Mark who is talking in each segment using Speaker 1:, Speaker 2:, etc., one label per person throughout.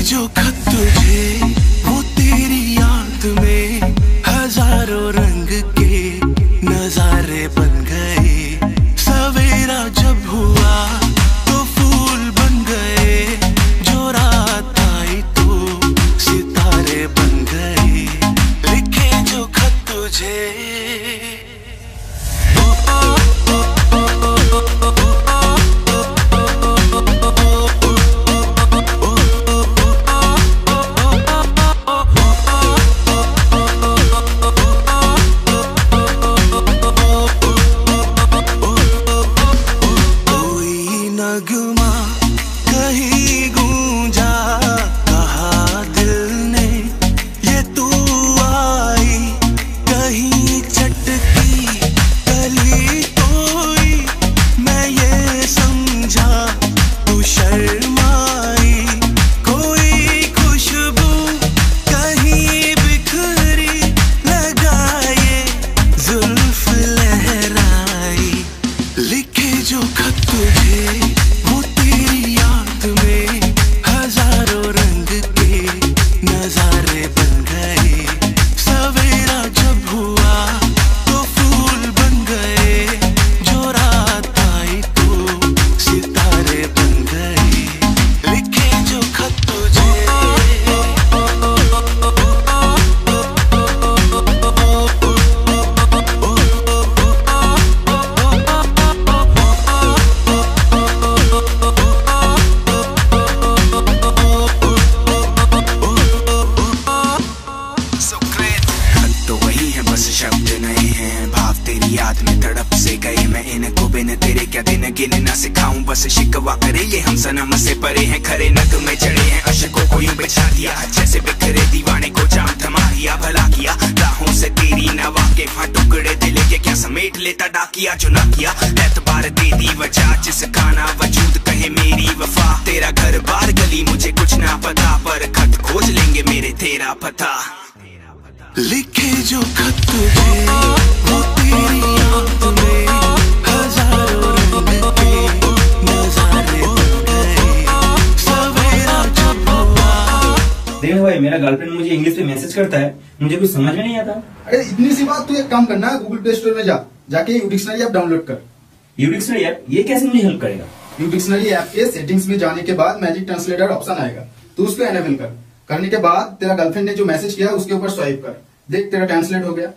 Speaker 1: जो खत तुझे वो तेरी याद में हजारों रंग के नजारे बन गए। सवेरा जब हुआ तो फूल बन गए, जो रात आई तो सितारे बन गए। लिखे जो खत तुझे गिनना सिखाऊं बस शिकवा करे ये हम सनम से परे हैं, खरे नग में चढ़े हैं अशकों को यूं बिछा दिया जैसे बिखरे दीवाने को जाम थमा दिया। भला किया राहों से तेरी नवा के हाँ टुकड़े दिल के क्या समेट लेता डाकिया जो ना किया। एतबार दे दी वजह जिसका ना वजूद कहे मेरी वफा। तेरा घर बार गली मुझे कुछ ना पता, पर खत खोज लेंगे मेरे तेरा पता। लिखे जो खत तुझे वो तेरी याद में हजारों रंग के नजारे बन गए। सवेरा जब हुआ।
Speaker 2: देख भाई मेरा गर्लफ्रेंड मुझे इंग्लिश में मैसेज करता है, मुझे कुछ समझ में नहीं आता।
Speaker 3: अरे इतनी सी बात, तू एक काम करना, गूगल प्ले स्टोर में जाके यू डिक्शनरी ऐप डाउनलोड कर।
Speaker 2: यू डिक्शनरी ऐप ये कैसे मुझे हेल्प करेगा?
Speaker 3: यू डिक्शनरी ऐप के सेटिंग्स में जाने के बाद मैजिक ट्रांसलेटर ऑप्शन आएगा, तू उसको एनेबल कर। करने के बाद तेरा गर्लफ्रेंड ने जो मैसेज किया उसके ऊपर स्वाइप कर, देख तेरा ट्रांसलेट हो गया।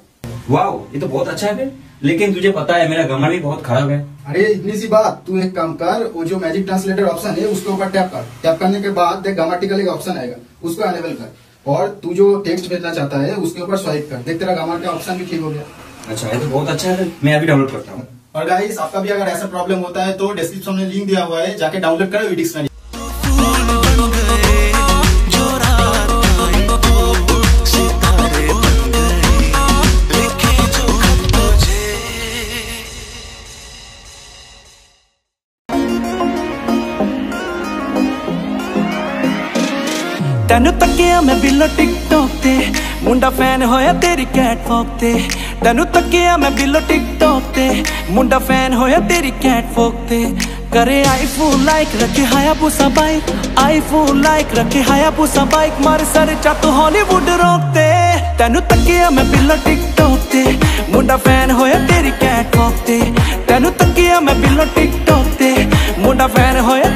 Speaker 2: वाओ ये तो बहुत अच्छा है फिर, लेकिन तुझे पता है मेरा ग्रामर भी बहुत खराब है।
Speaker 3: अरे इतनी सी बात, तू एक काम कर, वो जो मैजिक ट्रांसलेटर ऑप्शन है उसके ऊपर टैप कर। टैप करने के बाद देख ग्रामेटिकल एक ऑप्शन आएगा, उसको एनेबल कर और तू जो टेक्स्ट भेजना चाहता है उसके ऊपर स्वाइप कर, देख तेरा ग्रामर का ऑप्शन भी ठीक हो गया।
Speaker 2: अच्छा ये तो बहुत अच्छा है, मैं अभी डाउनलोड करता हूँ।
Speaker 3: और गाइस आपका भी अगर ऐसा प्रॉब्लम होता है तो डिस्क्रिप्शन में लिंक दिया हुआ है, जाके डाउनलोड करो यू डिक्शनरी।
Speaker 4: तेनू तकिया मैं बिलो टिकटॉक ते, मुंडा फैन होया तेरी कैटवॉक ते। तेनू तकिया मैं बिलो टिकटॉक ते, मुंडा फैन होया तेरी कैटवॉक ते। करे आईफोन लाइक रखे हायाबुसा बाइक, आईफोन लाइक रखे हायाबुसा बाइक। मारे सर चातू हॉलीवुड रोकते। तेनू तकिया मैं बिलो टिकटॉक ते, मुंडा फैन होया तेरी कैटवॉक ते। तेनू तकिया मैं बिलो टिकटॉक ते, मुंडा फैन होया